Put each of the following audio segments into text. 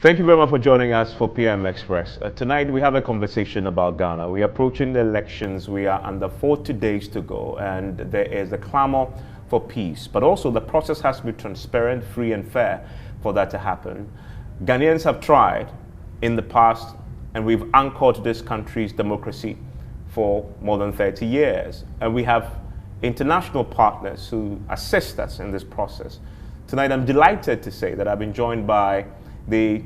Thank you very much for joining us for PM Express. Tonight we have a conversation about Ghana. We are approaching the elections. We are under 40 days to go, and there is a clamor for peace. But also the process has to be transparent, free and fair for that to happen. Ghanaians have tried in the past, and we've anchored this country's democracy for more than 30 years. And we have international partners who assist us in this process. Tonight I'm delighted to say that I've been joined by the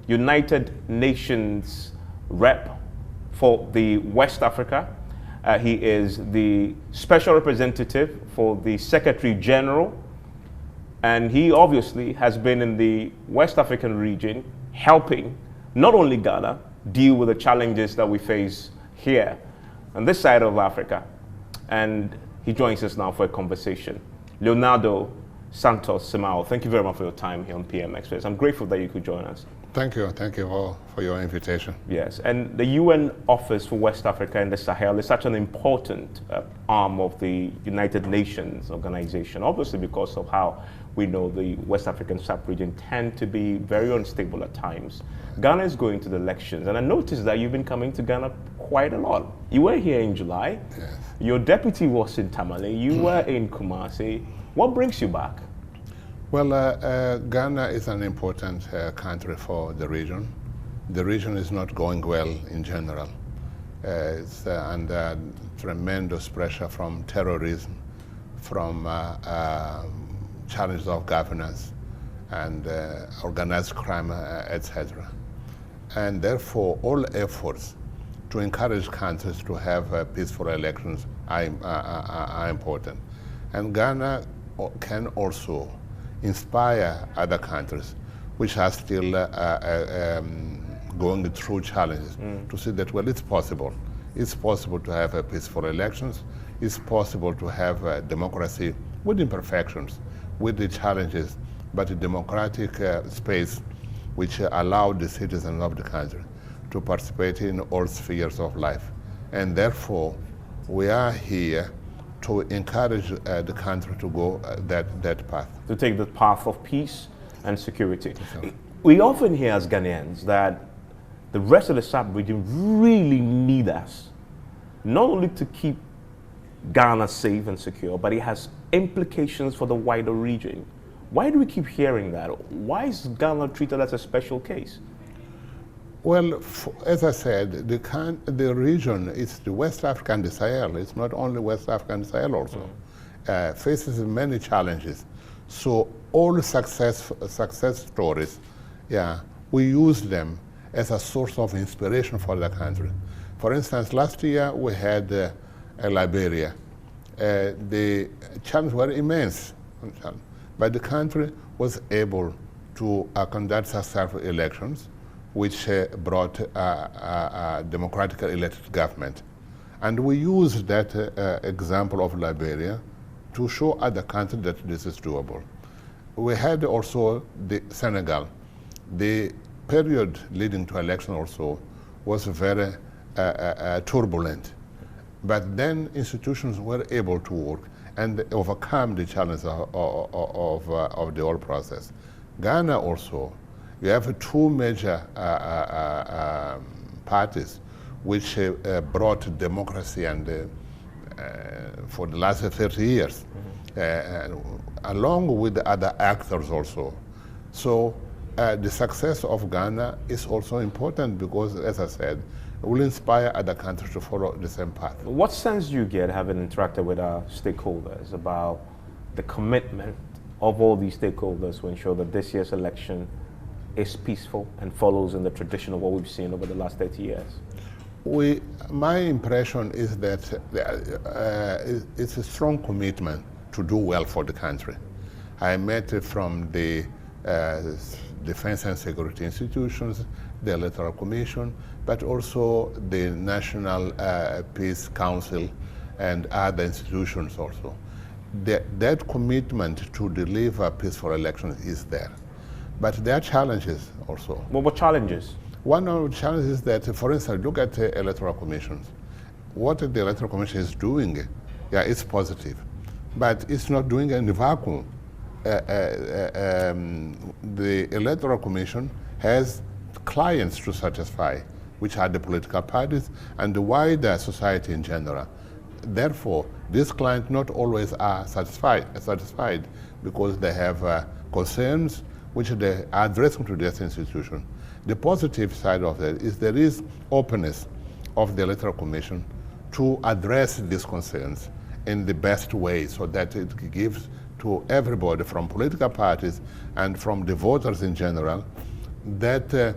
United Nations rep for the West Africa. He is the special representative for the Secretary General, and he obviously has been in the West African region helping not only Ghana deal with the challenges that we face here on this side of Africa. And he joins us now for a conversation. Leonardo Santos Simao, thank you very much for your time here on PM Express. I'm grateful that you could join us. Thank you all for your invitation. Yes, and the UN Office for West Africa and the Sahel is such an important arm of the United Nations organization, obviously because of how we know the West African sub-region tend to be very unstable at times. Ghana is going to the elections, and I noticed that you've been coming to Ghana quite a lot. You were here in July. Yes. Your deputy was in Tamale. You were in Kumasi. What brings you back? Well, Ghana is an important country for the region. The region is not going well in general. It's under tremendous pressure from terrorism, from challenges of governance and organized crime, etc. And therefore, all efforts to encourage countries to have peaceful elections are important. And Ghana can also inspire other countries which are still going through challenges to see that, well, it's possible. It's possible to have peaceful elections. It's possible to have democracy with imperfections, with the challenges, but a democratic space which allow the citizens of the country to participate in all spheres of life. And therefore, we are here to encourage the country to go that path. To take the path of peace and security. Sure. We often hear as Ghanaians that the rest of the sub-region really need us, not only to keep Ghana safe and secure, but it has implications for the wider region. Why do we keep hearing that? Why is Ghana treated as a special case? Well, as I said, the region is the West Africa and the Sahel. It's not only West Africa and the Sahel also. Faces many challenges. So all success stories, we use them as a source of inspiration for the country. For instance, last year we had Liberia. The challenges were immense, but the country was able to conduct successful elections, which brought a democratically elected government. And we use that example of Liberia to show other countries that this is doable. We had also the Senegal. The period leading to election also was very turbulent. But then institutions were able to work and overcome the challenges of the whole process. Ghana also, you have two major parties which brought democracy and for the last 30 years, along with the other actors also. So the success of Ghana is also important because, as I said, it will inspire other countries to follow the same path. What sense do you get having interacted with our stakeholders about the commitment of all these stakeholders to ensure that this year's election is peaceful and follows in the tradition of what we've seen over the last 30 years? My impression is that it's a strong commitment to do well for the country. I met from the defense and security institutions, the Electoral Commission, but also the National Peace Council and other institutions also. That commitment to deliver peaceful elections is there. But there are challenges also. What challenges? One of the challenges is that, for instance, look at the Electoral Commissions. What the Electoral Commission is doing, it's positive, but it's not doing it in a vacuum. The Electoral Commission has clients to satisfy, which are the political parties and the wider society in general. Therefore, these clients not always are satisfied because they have concerns which they are addressing to this institution. The positive side of that is there is openness of the Electoral Commission to address these concerns in the best way so that it gives to everybody from political parties and from the voters in general that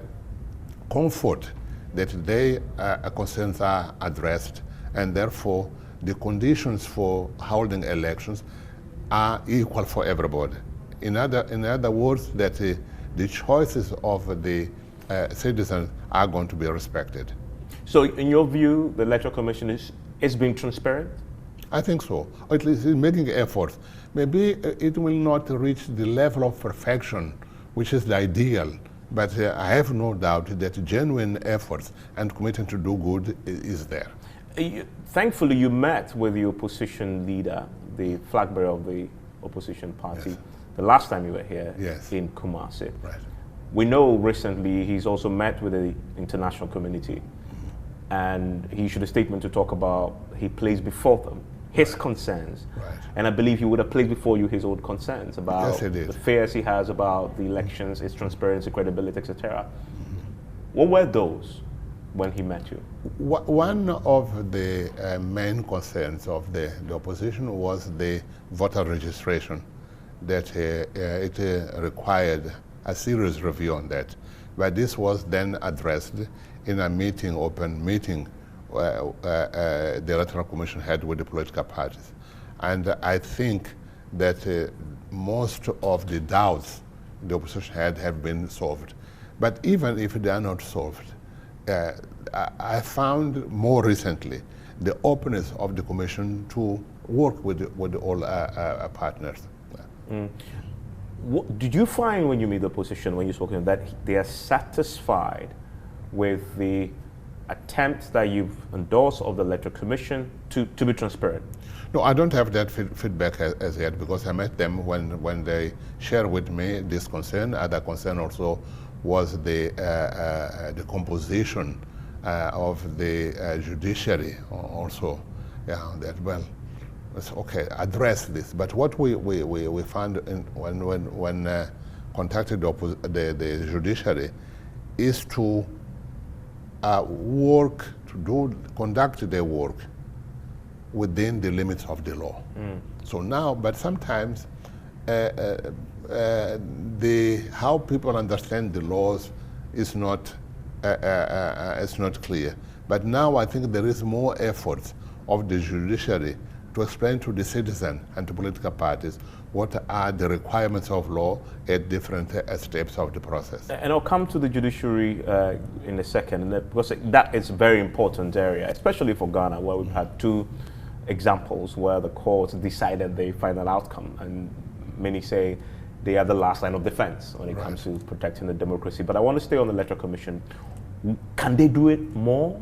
comfort that their concerns are addressed, and therefore the conditions for holding elections are equal for everybody. In other words, that the choices of the citizens are going to be respected. So in your view, the Electoral Commission is being transparent? I think so. Or at least it's making efforts. Maybe it will not reach the level of perfection, which is the ideal, but I have no doubt that genuine efforts and commitment to do good is there. Thankfully, you met with the opposition leader, the flag bearer of the opposition party, yes, the last time you were here, yes, in Kumasi. Right. We know recently he's also met with the international community, and he issued a statement to talk about he placed before them his concerns. Right. And I believe he would have placed before you his own concerns about the fears he has about the elections, its transparency, credibility, etc. What were those when he met you? One of the main concerns of the opposition was the voter registration, that it required a serious review on that. But this was then addressed in a meeting, open meeting, the Electoral Commission had with the political parties. And I think that most of the doubts the opposition had have been solved. But even if they are not solved, I found more recently the openness of the Commission to work with all partners. What did you find when you meet the opposition, when you spoke to them, that they are satisfied with the attempts that you've endorsed of the Electoral Commission to be transparent? No, I don't have that feedback as yet, because I met them when they shared with me this concern. Other concern also was the composition of the judiciary also. Yeah, that, well, it's okay, address this. But what we found when contacted the judiciary is to conduct their work within the limits of the law. So now, but sometimes how people understand the laws is not clear. But now I think there is more effort of the judiciary to explain to the citizen and to political parties what are the requirements of law at different steps of the process. And I'll come to the judiciary in a second, because that is a very important area, especially for Ghana, where we've had two examples where the courts decided the final outcome, and many say they are the last line of defense when it comes to protecting the democracy. But I want to stay on the Electoral Commission. Can they do it more,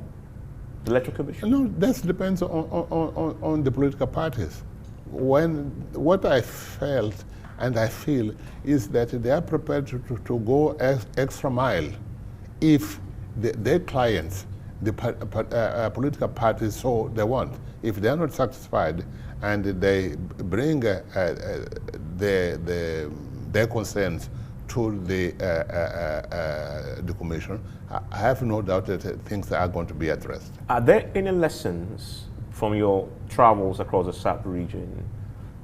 the Electoral Commission? No, that depends on the political parties. What I felt and I feel is that they are prepared to go extra mile if their clients, the political parties, so they want. If they are not satisfied and they bring their concerns to the Commission, I have no doubt that things are going to be addressed. Are there any lessons from your travels across the South region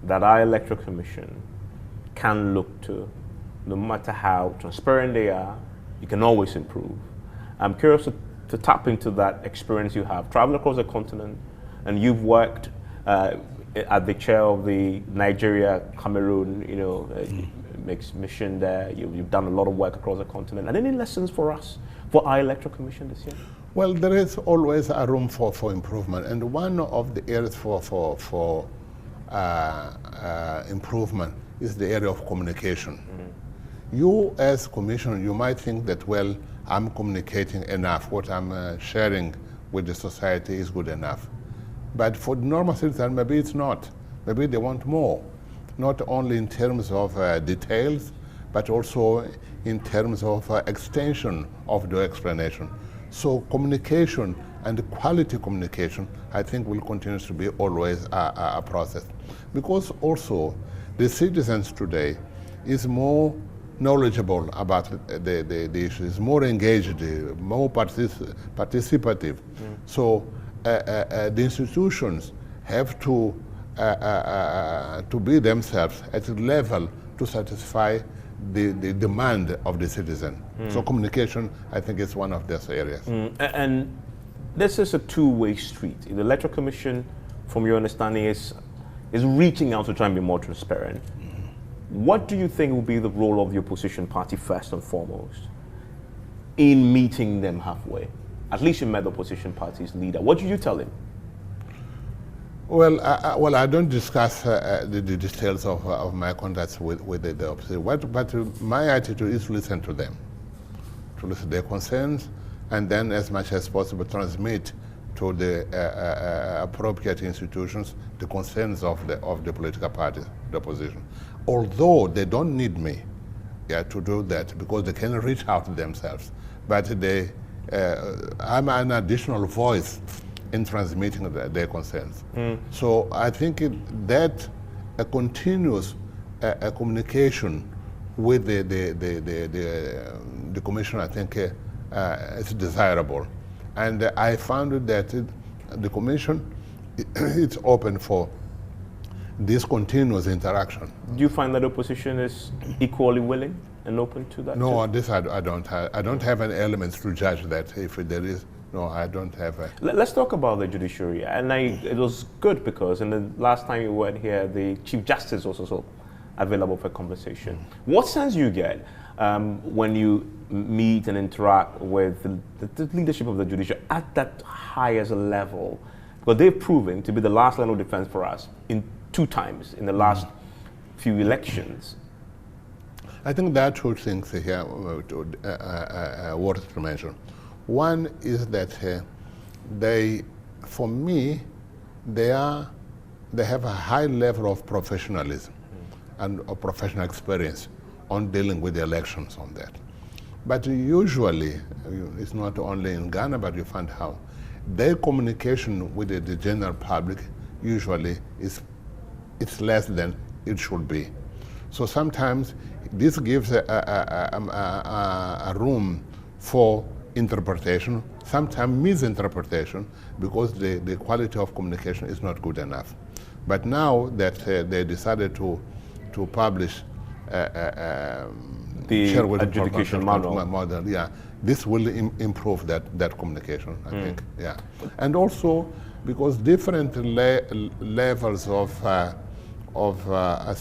that our Electoral Commission can look to? No matter how transparent they are, you can always improve. I'm curious to tap into that experience you have, traveling across the continent, and you've worked at the chair of the Nigeria-Cameroon, mission there. You've done a lot of work across the continent. And any lessons for us, for our Electoral Commission this year? Well, there is always a room for improvement, and one of the areas for improvement is the area of communication. You, as Commissioner, you might think that, well, I'm communicating enough. What I'm sharing with the society is good enough. But for the normal citizen, maybe it's not. Maybe they want more, not only in terms of details, but also in terms of extension of the explanation. So communication and quality communication, I think, will continue to be always a process. Because also the citizens today is more knowledgeable about the issues, more engaged, more participative. So the institutions have to be themselves at a level to satisfy the demand of the citizen. So communication, I think, is one of those areas. And this is a two-way street. The Electoral Commission, from your understanding, is reaching out to try and be more transparent. What do you think will be the role of the opposition party first and foremost in meeting them halfway? At least you met the opposition party's leader. What did you tell him? Well, I don't discuss the details of my contacts with the opposition. But my attitude is to listen to them, to listen to their concerns, and then as much as possible transmit to the appropriate institutions the concerns of the political parties, the opposition. Although they don't need me to do that, because they can reach out themselves. But I'm an additional voice in transmitting their concerns. So I think that a continuous communication with the Commission, I think, is desirable. And I found that the Commission it's open for this continuous interaction. Do you find that the opposition is equally willing and open to that? No, this I don't have. I don't have any elements to judge that. If there is, no, I don't have. Let's talk about the judiciary. And it was good because in the last time you were here, the Chief Justice was also available for conversation. What sense you get when you meet and interact with the leadership of the judiciary at that highest level? Because they've proven to be the last line of defense for us in 2 times in the last few elections. I think there are 2 things here worth to mention. One is that for me, they have a high level of professionalism and of professional experience on dealing with the elections on that. But usually, it's not only in Ghana, but you find how their communication with the general public usually it's less than it should be. So sometimes this gives a room for interpretation, sometimes misinterpretation, because the quality of communication is not good enough. But now that they decided to publish the adjudication model, this will improve that communication, I think. Yeah, and also because different levels of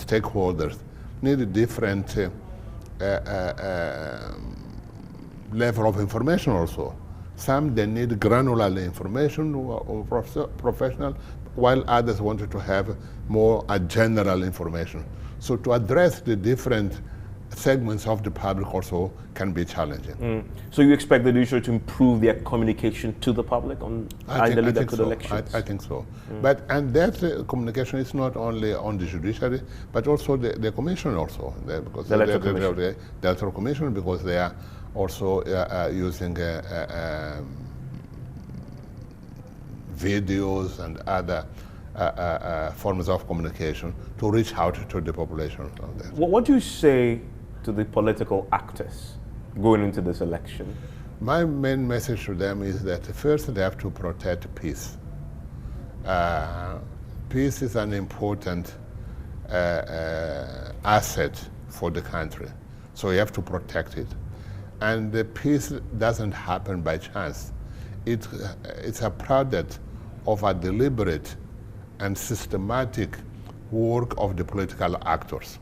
stakeholders need a different level of information also. Some they need granular information or professional, while others wanted to have more general information. So to address the different segments of the public also can be challenging. So you expect the judiciary to improve their communication to the public on the lead up to the elections? I think so. And that communication is not only on the judiciary, but also the commission also. Because the Electoral Commission, because they are also using videos and other forms of communication to reach out to the population. What do you say to the political actors going into this election? My main message to them is that first they have to protect peace. Peace is an important asset for the country, so you have to protect it. And the peace doesn't happen by chance. It's a product of a deliberate and systematic work of the political actors.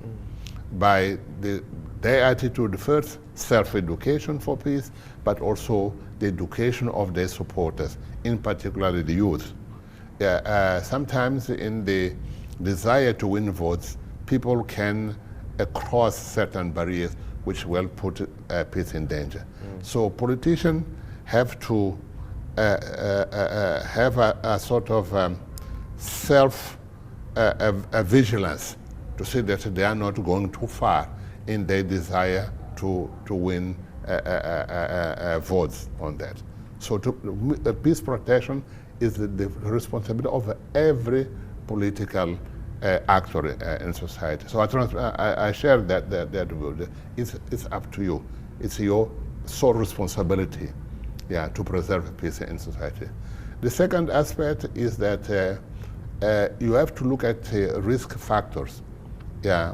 By their attitude first, self-education for peace, but also the education of their supporters, in particular the youth. Sometimes in the desire to win votes, people can cross certain barriers which will put peace in danger. So politicians have to have a sort of self-vigilance to see that they are not going too far in their desire to win votes on that. So peace protection is the responsibility of every political actor in society. So I share that view. It's up to you. It's your sole responsibility, to preserve peace in society. The second aspect is that you have to look at risk factors,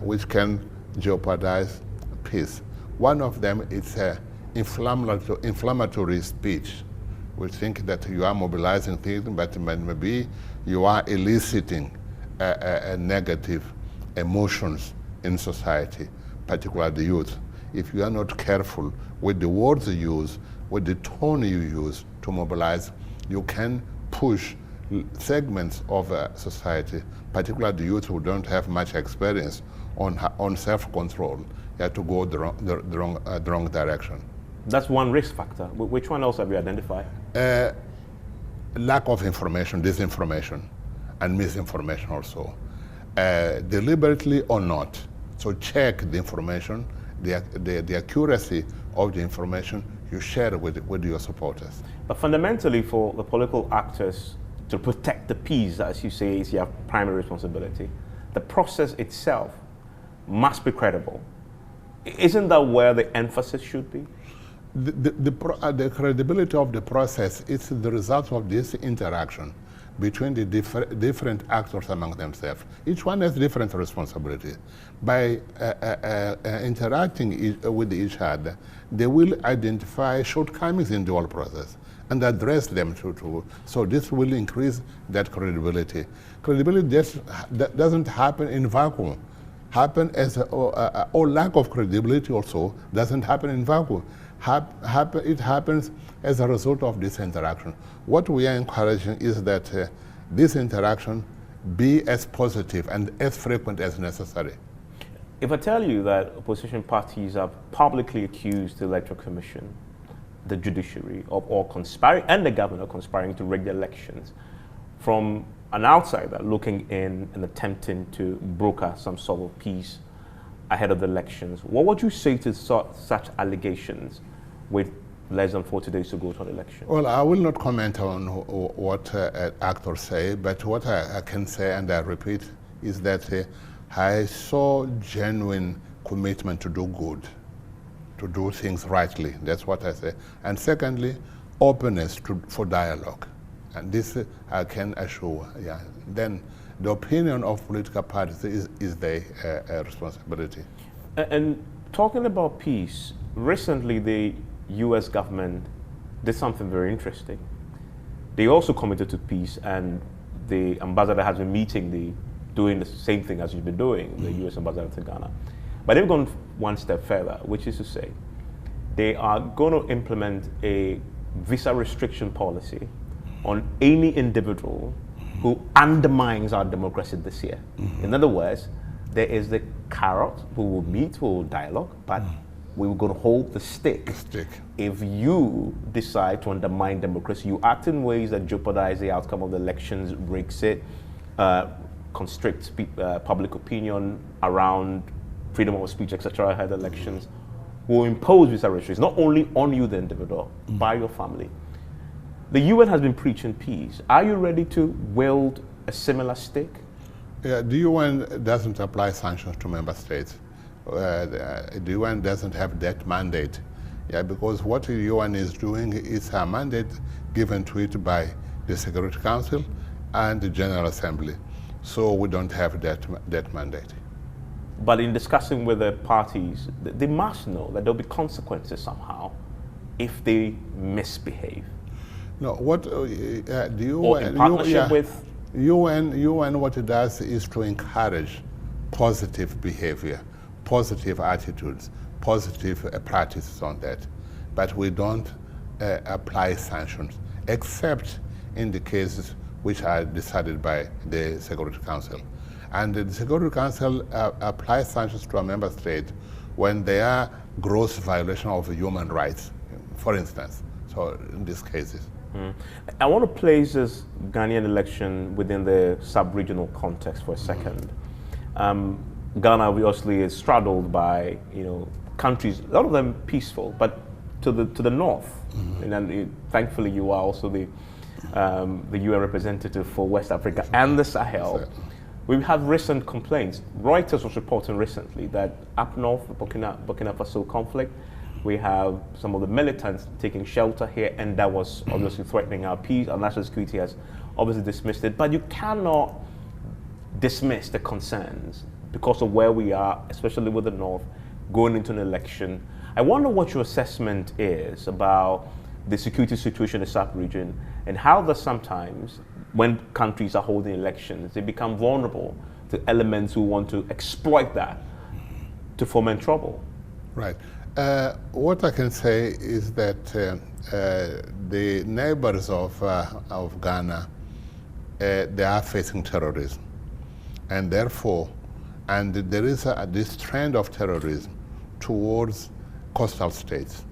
which can jeopardize peace. One of them is inflammatory speech. We think that you are mobilizing things, but maybe you are eliciting negative emotions in society, particularly the youth. If you are not careful with the words you use, with the tone you use to mobilize, you can push segments of society, particularly the youth who don't have much experience on self-control, to go the wrong direction. That's one risk factor. Which one else have you identified? Lack of information, disinformation, and misinformation also, deliberately or not. So check the information, the accuracy of the information you share with your supporters. But fundamentally, for the political actors to protect the peace, as you say, is your primary responsibility. The process itself must be credible. Isn't that where the emphasis should be? The credibility of the process is the result of this interaction between the different actors among themselves. Each one has different responsibilities. By interacting with each other, they will identify shortcomings in the whole process and address them too. So this will increase that credibility. Credibility just doesn't happen in vacuum. Or lack of credibility also doesn't happen in vacuum. It happens as a result of this interaction. What we are encouraging is that this interaction be as positive and as frequent as necessary. If I tell you that opposition parties have publicly accused the Electoral Commission, the judiciary, of all conspiring, and the governor conspiring to rig the elections, from an outsider looking in and attempting to broker some sort of peace ahead of the elections, what would you say to such allegations with less than 40 days to go to an election? Well, I will not comment on what actors say, but what I can say, and I repeat, is that I saw genuine commitment to do good, to do things rightly. That's what I say. And secondly, openness for dialogue. And this I can assure. Then the opinion of political parties is their responsibility. And talking about peace, recently the US government did something very interesting. They also committed to peace, and the ambassador has been doing the same thing as you've been doing, the US ambassador to Ghana. But they've gone one step further, which is to say, they are going to implement a visa restriction policy on any individual who undermines our democracy this year. In other words, there is the carrot, who will meet, who will dialogue, but we were going to hold the stick. If you decide to undermine democracy, you act in ways that jeopardize the outcome of the elections, rigs it, constrict public opinion around freedom of speech, etc., ahead of elections, will impose visa restrictions, not only on you, the individual, by your family. The UN has been preaching peace. Are you ready to wield a similar stick? Yeah, the UN doesn't apply sanctions to member states. The UN doesn't have that mandate. Because what the UN is doing is a mandate given to it by the Security Council and the General Assembly. So we don't have that mandate. But in discussing with the parties, they must know that there'll be consequences somehow if they misbehave. No, what the UN, or in partnership with UN, what it does is to encourage positive behavior, positive attitudes, positive practices on that. But we don't apply sanctions, except in the cases which are decided by the Security Council. And the Security Council applies sanctions to a member state when there are gross violations of human rights, for instance. So in these cases. I want to place this Ghanaian election within the sub-regional context for a second. Ghana obviously is straddled by, countries, a lot of them peaceful, but to the north. And then, thankfully you are also the UN representative for West Africa and the Sahel. We have recent complaints. Reuters was reporting recently that up north, Burkina Faso conflict, we have some of the militants taking shelter here, and that was obviously threatening our peace. Our national security has obviously dismissed it, but you cannot dismiss the concerns because of where we are, especially with the north, going into an election. I wonder what your assessment is about the security situation in the SAP region, and how that sometimes, when countries are holding elections, they become vulnerable to elements who want to exploit that to foment trouble. Right. What I can say is that the neighbors of Ghana, they are facing terrorism, and therefore, there is this trend of terrorism towards coastal states,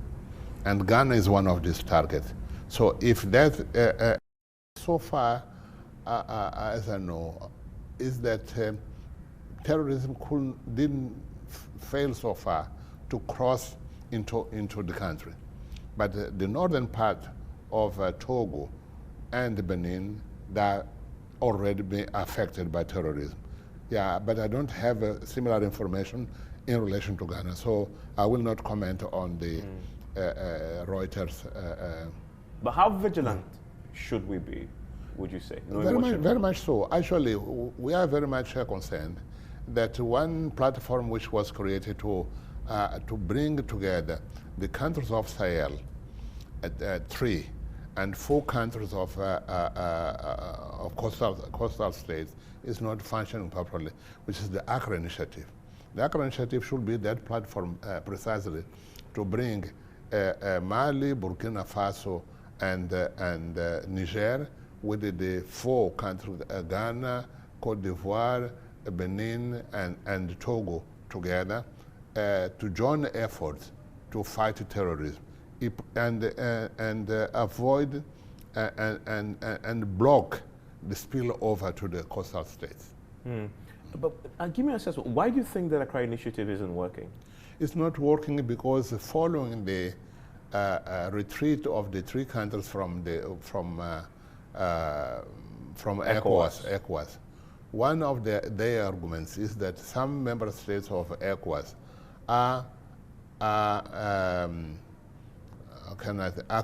and Ghana is one of these targets. So if that, so far, as I know, is that terrorism didn't fail so far to cross into the country. But the northern part of Togo and Benin, that already been affected by terrorism. Yeah, but I don't have similar information in relation to Ghana, so I will not comment on the Reuters. But how vigilant should we be, would you say? Very much so. Actually, we are very much concerned that one platform which was created to bring together the countries of Sahel, 3, and 4 countries of coastal states is not functioning properly, which is the Accra Initiative. The Accra Initiative should be that platform precisely to bring Mali, Burkina Faso, and Niger with the 4 countries, Ghana, Cote d'Ivoire, Benin, and Togo together to join efforts to fight terrorism and avoid and block the spillover to the coastal states. But give me a sense, why do you think that Accra Initiative isn't working? It's not working because following the retreat of the 3 countries from ECOWAS, one of their arguments is that some member states of ECOWAS are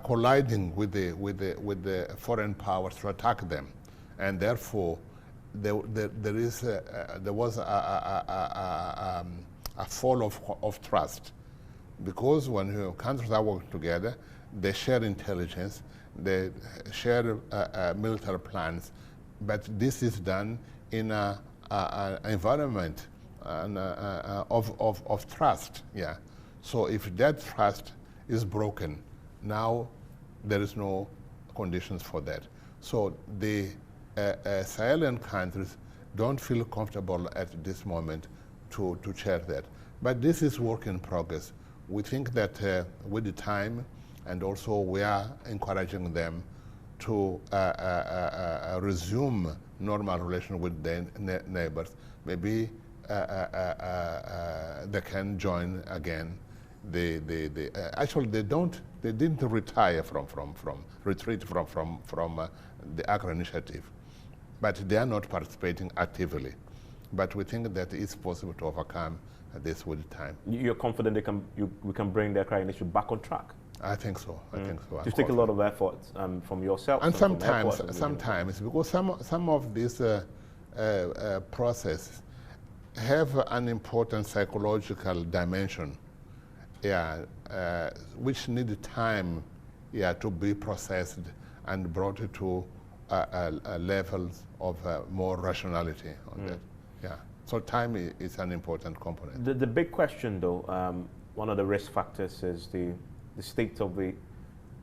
colliding with the foreign powers to attack them, and therefore there was a fall of trust, because when countries are working together, they share intelligence, they share military plans, but this is done in an environment of trust. Yeah. So if that trust is broken, now there is no conditions for that. So the Sahelian countries don't feel comfortable at this moment to share that. But this is work in progress. We think that with the time, and also we are encouraging them to resume normal relations with their neighbors. Maybe they can join again. Actually, they didn't retire retreat from the Accra Initiative, but they are not participating actively. But we think that it's possible to overcome this with time. You're confident we can bring the Accra Initiative back on track? I think so. I think so. It takes a lot of effort from yourself. And sometimes, because some of these processes have an important psychological dimension, which need time, to be processed and brought to levels of more rationality on that. Yeah. So time is an important component. The big question, though, one of the risk factors is the state of the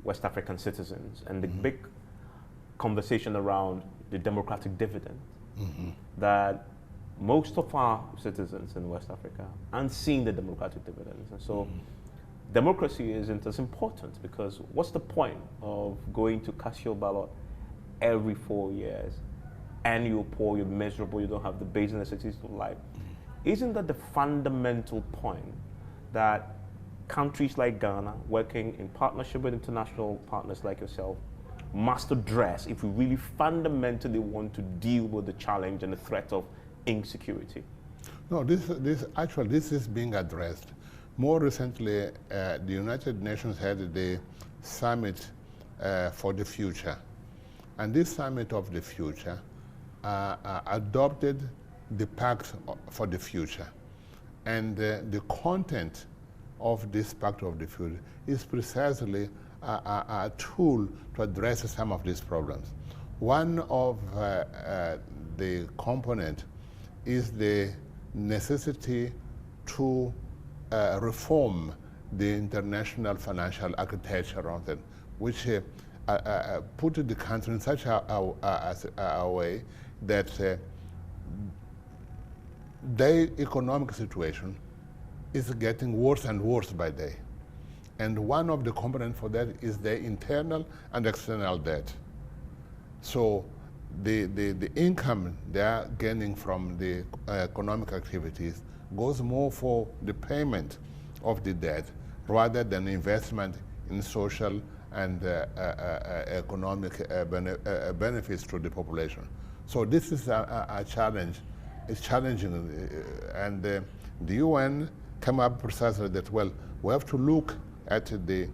West African citizens, and the big conversation around the democratic dividend, that most of our citizens in West Africa aren't seeing the democratic dividends. And so democracy isn't as important, because what's the point of going to cast your ballot every 4 years and you're poor, you're miserable, you don't have the basic necessities of life, isn't that the fundamental point that countries like Ghana, working in partnership with international partners like yourself, must address if we really fundamentally want to deal with the challenge and the threat of insecurity? No, this is being addressed. More recently, the United Nations had the Summit for the Future. And this Summit of the Future adopted the Pact for the Future. And the content of this Pact of the Future is precisely a tool to address some of these problems. One of the component is the necessity to reform the international financial architecture of it, which put the country in such a way that their economic situation is getting worse and worse by day. And one of the components for that is the internal and external debt. So the income they are gaining from the economic activities goes more for the payment of the debt rather than investment in social and economic benefits to the population. So this is a challenge. It's challenging, and the UN came up precisely that, well, we have to look at the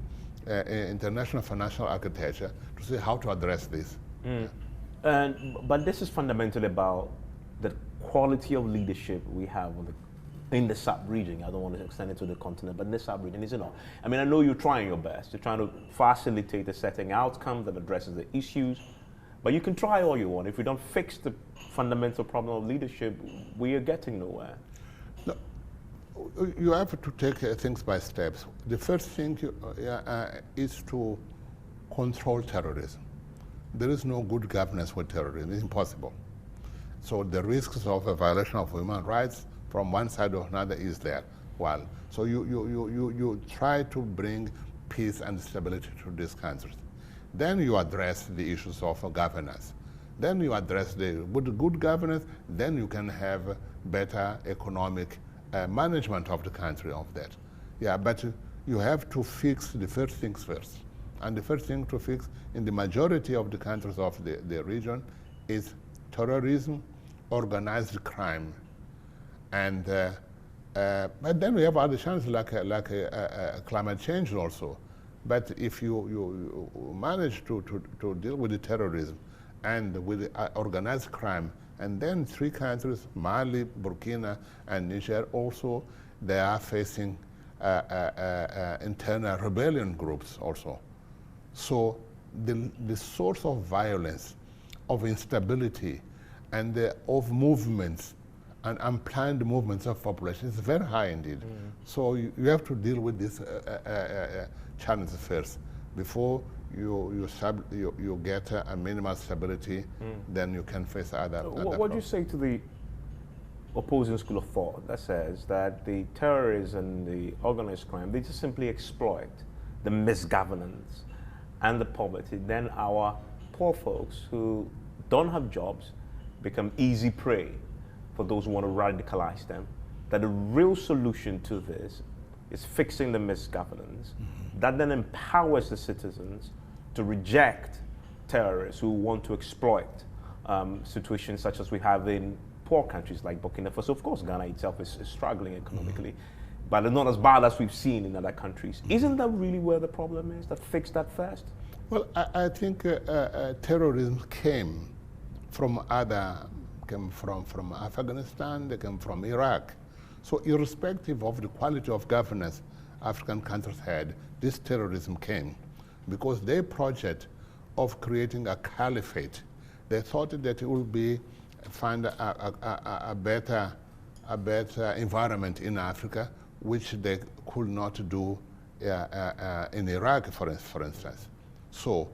international financial architecture to see how to address this. But this is fundamentally about the quality of leadership we have in the sub-region. I don't want to extend it to the continent, but in the sub-region, is it not? I mean, I know you're trying your best. You're trying to facilitate the setting outcome that addresses the issues, but you can try all you want. If we don't fix the fundamental problem of leadership, we are getting nowhere. No, you have to take things by steps. The first thing is to control terrorism. There is no good governance with terrorism. It's impossible. So the risks of a violation of human rights from one side or another is there. Well, so you try to bring peace and stability to these countries. Then you address the issues of governance. Then you address with good governance, then you can have better economic management of the country of that. Yeah, but you have to fix the first things first. And the first thing to fix in the majority of the countries of the region is terrorism, organized crime. And but then we have other challenges like climate change also. But if you manage to deal with the terrorism and with organized crime, and then three countries, Mali, Burkina, and Niger also, they are facing internal rebellion groups also. So the source of violence, of instability, and of movements, and unplanned movements of population is very high indeed. So you have to deal with this challenge first before you get a minimal stability. Then you can face other. What do you say to the opposing school of thought that says that the terrorists and the organized crime, they just simply exploit the misgovernance and the poverty? Then our poor folks who don't have jobs become easy prey for those who want to radicalize them. That the real solution to this is fixing the misgovernance. That then empowers the citizens to reject terrorists who want to exploit situations such as we have in poor countries like Burkina Faso. Of course, Ghana itself is struggling economically, but it's not as bad as we've seen in other countries. Isn't that really where the problem is, that fix that first? Well, I think terrorism came from Afghanistan, they came from Iraq. So irrespective of the quality of governance African countries had, this terrorism came because their project of creating a caliphate, they thought that it would find a better environment in Africa, which they could not do in Iraq, for instance. So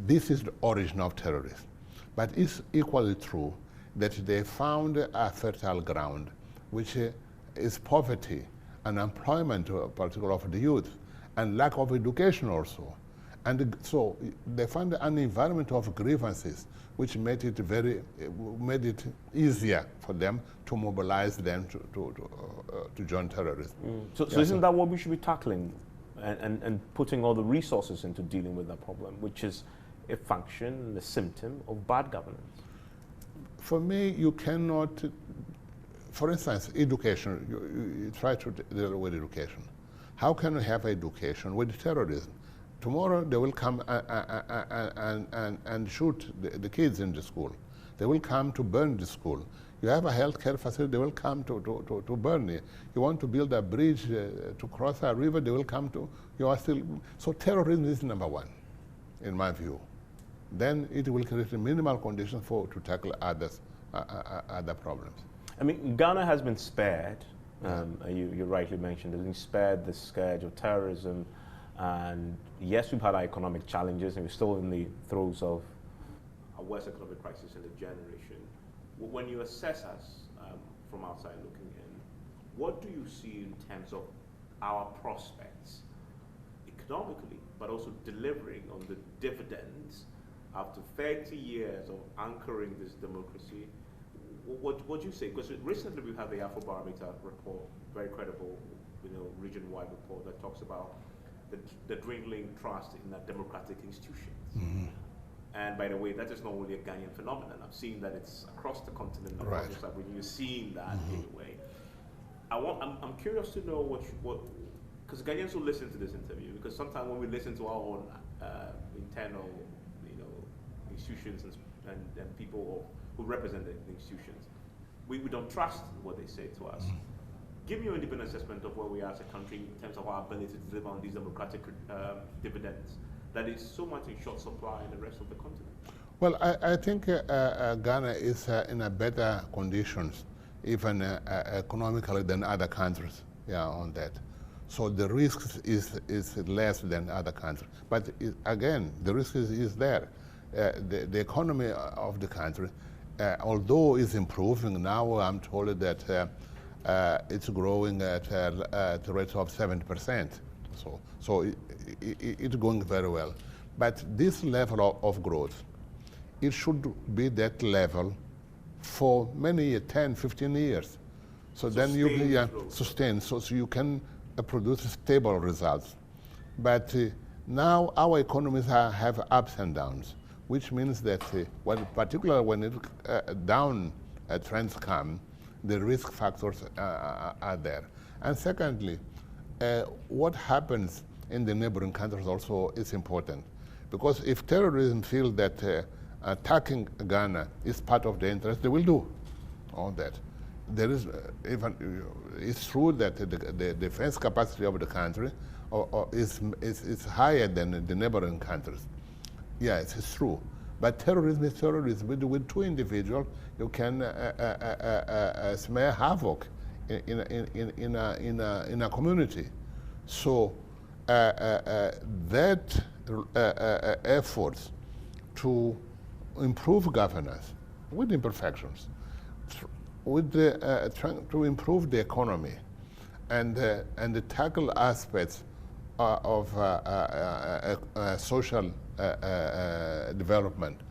this is the origin of terrorism. But it's equally true that they found a fertile ground, which is poverty, unemployment, particularly of the youth, and lack of education also. And so they found an environment of grievances, which made it easier for them to mobilize them to join terrorism. So isn't that what we should be tackling and putting all the resources into dealing with that problem, which is a function, a symptom of bad governance? For me, you cannot, for instance, education, you try to deal with education. How can you have education with terrorism? Tomorrow they will come and shoot the kids in the school. They will come to burn the school. You have a healthcare facility, they will come to burn it. You want to build a bridge to cross a river, they will come to, you are still, so terrorism is number one, in my view. Then it will create a minimal condition to tackle other problems. I mean, Ghana has been spared, you rightly mentioned, has been spared the scourge of terrorism. And yes, we've had our economic challenges, and we're still in the throes of a worst economic crisis in a generation. When you assess us from outside looking in, what do you see in terms of our prospects economically, but also delivering on the dividends after 30 years of anchoring this democracy? What do you say? Because recently we had the Afrobarometer report, very credible, region-wide report that talks about the dwindling trust in our democratic institutions. Mm-hmm. And by the way, that is not only a Ghanaian phenomenon. I've seen that it's across the continent. Right. When you're seeing that anyway. I'm curious to know what because Ghanaians will listen to this interview, because sometimes when we listen to our own internal, institutions and people who represent the institutions, we don't trust what they say to us. Mm-hmm. Give me your independent assessment of where we are as a country in terms of our ability to deliver on these democratic dividends that is so much in short supply in the rest of the continent. Well, I think Ghana is in a better conditions, even economically, than other countries. On that. So the risk is less than other countries. But again, the risk is there. The economy of the country, although is improving now, I'm told that. It's growing at the rate of 7%. So it's going very well. But this level of growth, it should be that level for many years, 10, 15 years. So then you can sustain, so you can produce stable results. But now our economies have ups and downs, which means that particularly when down trends come, the risk factors are there. And secondly, what happens in the neighboring countries also is important. Because if terrorism feels that attacking Ghana is part of the interest, they will do all that. There is it's true that the defense capacity of the country is higher than the neighboring countries. Yes, it's true. But terrorism is terrorism. With two individuals, you can smear havoc in a community. So that efforts to improve governance with imperfections, trying to improve the economy, and tackle aspects of social development,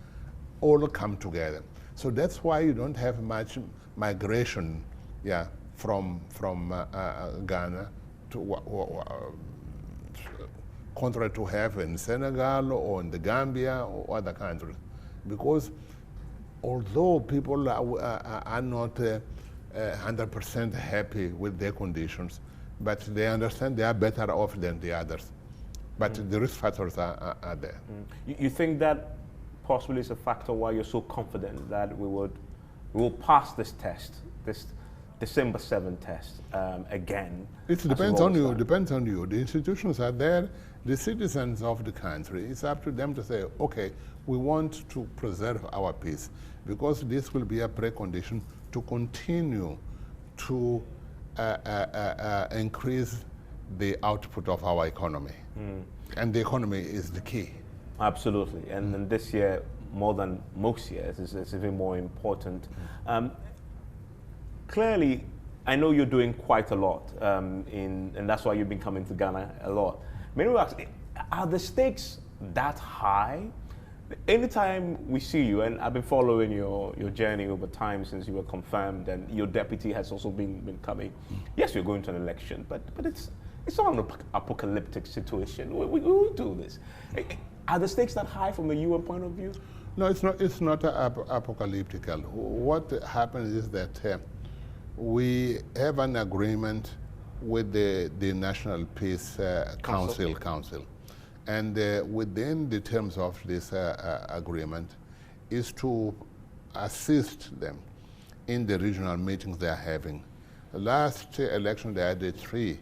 all come together. So that's why you don't have much migration, from Ghana to contrary to have in Senegal or in the Gambia or other countries, because although people are not 100% happy with their conditions, but they understand they are better off than the others. But the risk factors are there. You think that possibly is a factor why you're so confident that we will pass this test, this December 7 test again? It depends on you. Depends on you. The institutions are there. The citizens of the country, it's up to them to say, okay, we want to preserve our peace, because this will be a precondition to continue to increase the output of our economy. And the economy is the key. Absolutely. And then this year, more than most years, it's even more important. Clearly, I know you're doing quite a lot, and that's why you've been coming to Ghana a lot. Many will ask, are the stakes that high? Anytime we see you, and I've been following your journey over time since you were confirmed, and your deputy has also been coming. Yes, you're going to an election, but it's not an apocalyptic situation. We will do this. Are the stakes that high from the UN point of view? No, it's not. It's not apocalyptic. What happens is that we have an agreement with the National Peace Council. And within the terms of this agreement is to assist them in the regional meetings they are having. The last election they had three.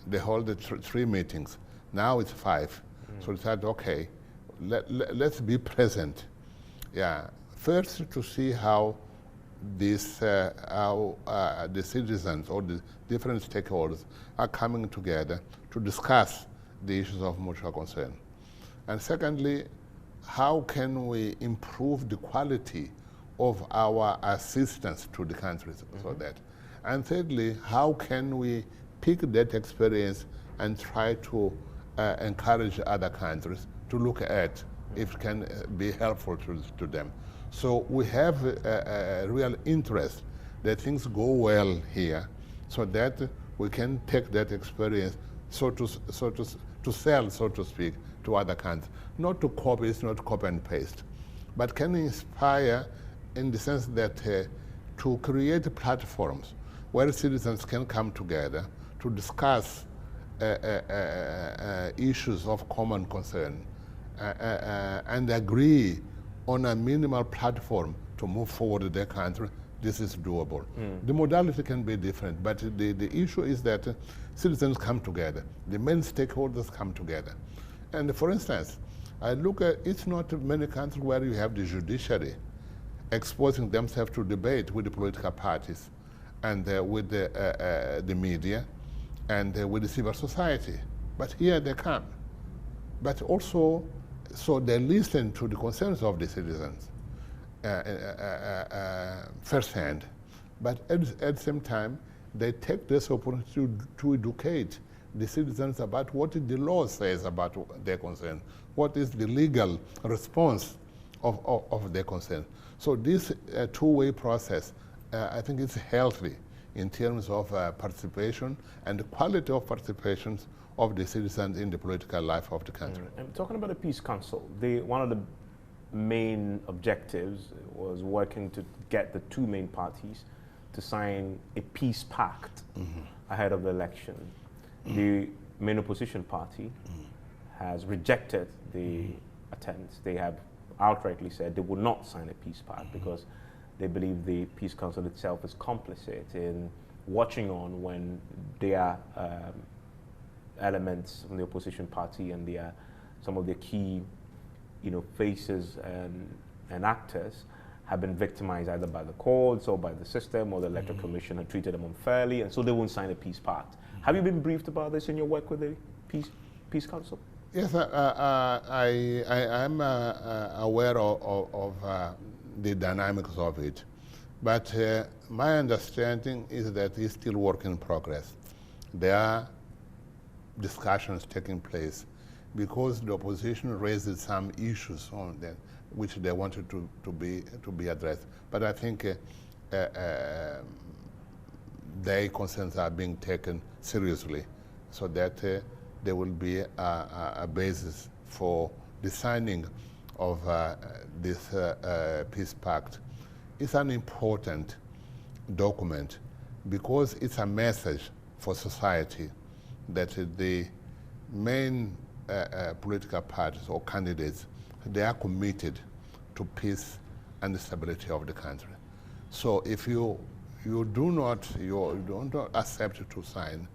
They hold three meetings. Now it's 5. So they said, okay, let's be present. Yeah, first to see how this, the citizens or the different stakeholders are coming together to discuss the issues of mutual concern. And secondly, how can we improve the quality of our assistance to the countries so that. And thirdly, how can we pick that experience and try to encourage other countries to look at if it can be helpful to them. So we have a real interest that things go well here, so that we can take that experience to sell, so to speak, to other countries. Not to copy, it's not copy and paste, but can inspire in the sense that to create platforms where citizens can come together to discuss issues of common concern and agree on a minimal platform to move forward their country. This is doable. The modality can be different, but the issue is that citizens come together, the main stakeholders come together. And for instance, I look at, it's not many countries where you have the judiciary exposing themselves to debate with the political parties and with the media and with the civil society. But here they come. But also, so they listen to the concerns of the citizens firsthand. But at the same time, they take this opportunity to educate the citizens about what the law says about their concern, what is the legal response of their concern. So this two-way process, I think it's healthy in terms of participation and the quality of participation of the citizens in the political life of the country. And talking about the Peace Council, one of the main objectives was working to get the two main parties to sign a peace pact ahead of the election. The main opposition party has rejected the attempts. They have outrightly said they will not sign a peace pact because they believe the Peace Council itself is complicit in watching on when their elements from the opposition party and some of their key faces and actors have been victimized either by the courts or by the system, or the Electoral Commission have treated them unfairly, and so they won't sign a peace pact. Have you been briefed about this in your work with the Peace Council? Yes, I am aware of the dynamics of it, but my understanding is that it's still work in progress. There are discussions taking place because the opposition raised some issues on them which they wanted to be addressed. But I think their concerns are being taken seriously, so that there will be a basis for the signing of this peace pact. It's an important document because it's a message for society that the main political parties or candidates, they are committed to peace and the stability of the country. So if you don't accept to sign,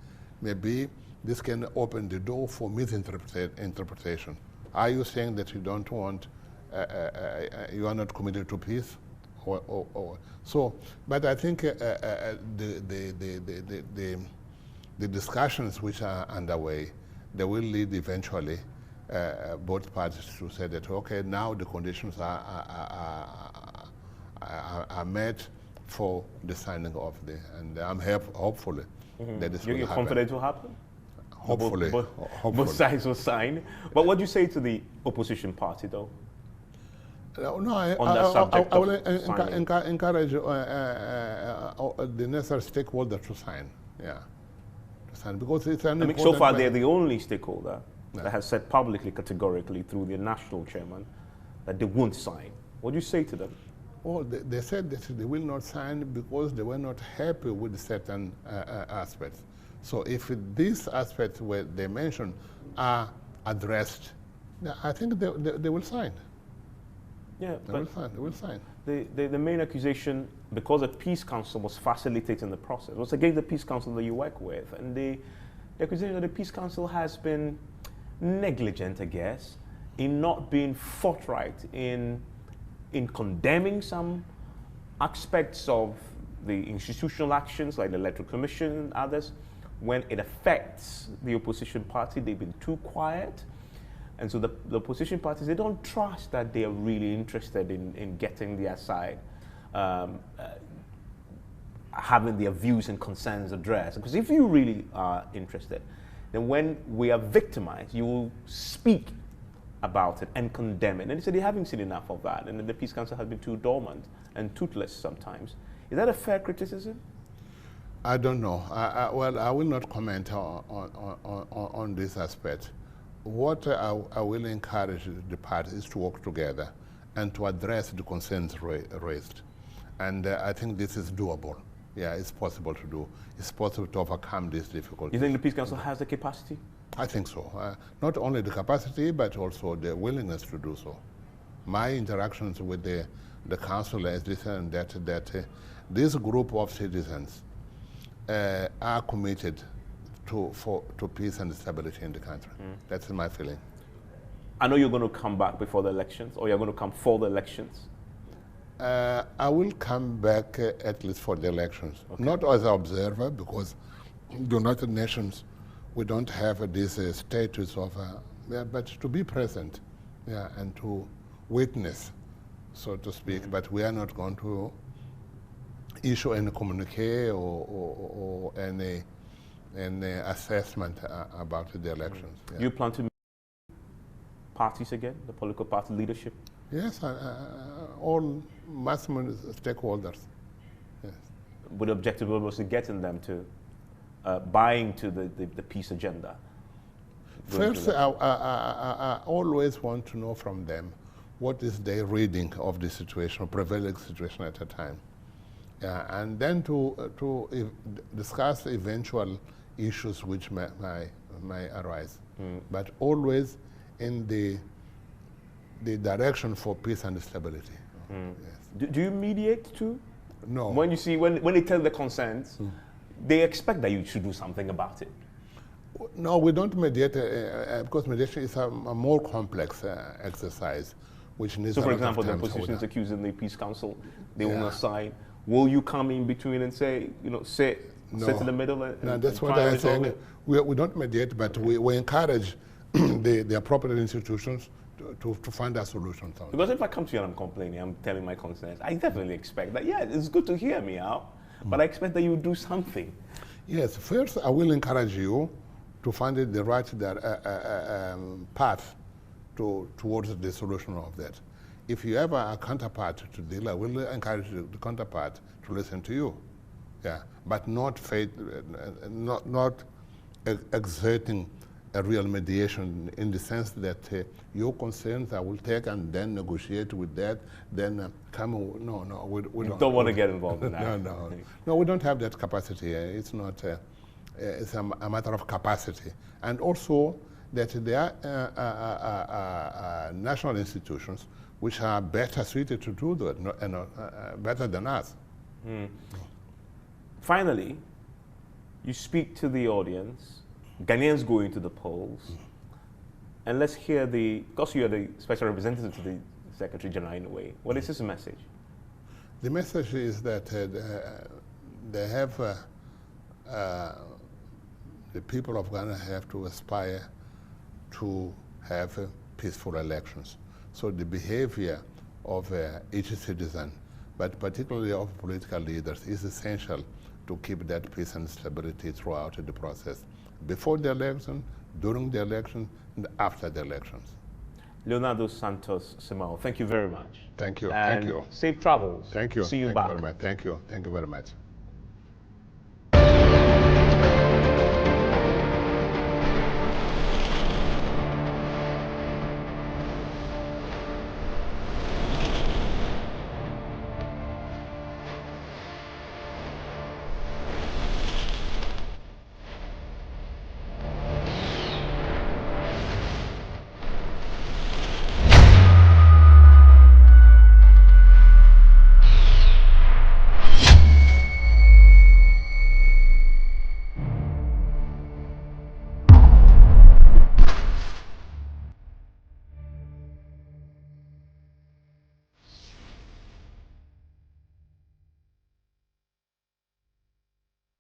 maybe this can open the door for misinterpretation. Are you saying that you don't want, you are not committed to peace? So, but I think the discussions which are underway, they will lead eventually both parties to say that, okay, now the conditions are met for the signing of and I'm hopeful that this will happen. You're confident it will happen? Hopefully, both sides will sign. But what do you say to the opposition party, though? No, I will encourage the necessary stakeholder to sign. Yeah, to sign, because it's an important. So far, they're the only stakeholder that has said publicly, categorically, through the national chairman, that they won't sign. What do you say to them? Well, they said that they will not sign because they were not happy with certain aspects. So if these aspects where they mentioned are addressed, I think they will sign. Yeah, they will sign. The main accusation, because the Peace Council was facilitating the process, was against the Peace Council that you work with. And the accusation that the Peace Council has been negligent, I guess, in not being forthright in condemning some aspects of the institutional actions like the Electoral Commission and others. When it affects the opposition party, they've been too quiet. And so the opposition parties, they don't trust that they are really interested in getting their side, having their views and concerns addressed. Because if you really are interested, then when we are victimized, you will speak about it and condemn it. And they said they haven't seen enough of that, and then the Peace Council has been too dormant and toothless sometimes. Is that a fair criticism? I don't know. Well, I will not comment on this aspect. What I will encourage the parties to work together and to address the concerns raised. And I think this is doable. Yeah, it's possible to do. It's possible to overcome these difficulties. You think the Peace Council has the capacity? I think so. Not only the capacity, but also the willingness to do so. My interactions with the council is this and that this group of citizens are committed to peace and stability in the country. That's my feeling. I know you're going to come back before the elections, or you're going to come for the elections. I will come back at least for the elections. Okay. Not as an observer, because the United Nations, we don't have this status of, but to be present, yeah, and to witness, so to speak. But we are not going to issue any communique or any assessment about the elections. Yeah. You plan to meet parties again, the political party leadership? Yes, all maximum stakeholders. Yes. With the objective was to getting them to buy into the peace agenda. First, I always want to know from them what is their reading of the situation, prevailing situation at a time. And then to discuss eventual issues which may arise, but always in the direction for peace and stability. Yes. Do you mediate too? No. When you see when they tell the concerns, they expect that you should do something about it. No, we don't mediate because mediation is a more complex exercise, which needs. So, for example, the opposition is accusing the Peace Council; they will not sign. Will you come in between and say, sit in the middle? No, that's what I'm saying. We don't mediate, but we encourage the appropriate institutions to find a solution. Because if I come to you and I'm complaining, I'm telling my concerns, I definitely expect that, yeah, it's good to hear me out, but I expect that you do something. Yes, first I will encourage you to find the right path towards the solution of that. If you have a counterpart to deal, I will encourage the counterpart to listen to you. Yeah, but not exerting a real mediation in the sense that your concerns I will take and then negotiate with that, then we don't want to get involved in that. No, we don't have that capacity. It's not. It's a matter of capacity, and also that there are national institutions which are better suited to do that, better than us. Finally, you speak to the audience. Ghanaians going to the polls, and let's hear because you are the special representative to the Secretary General in a way. What is his message? The message is that they have, the people of Ghana have to aspire to have peaceful elections. So the behavior of each citizen, but particularly of political leaders, is essential to keep that peace and stability throughout the process. before the election, during the election, and after the elections. Leonardo Santos Simao, thank you very much. Thank you. And thank you. safe travels. Thank you. See you Thank back. You very much. Thank you. Thank you very much.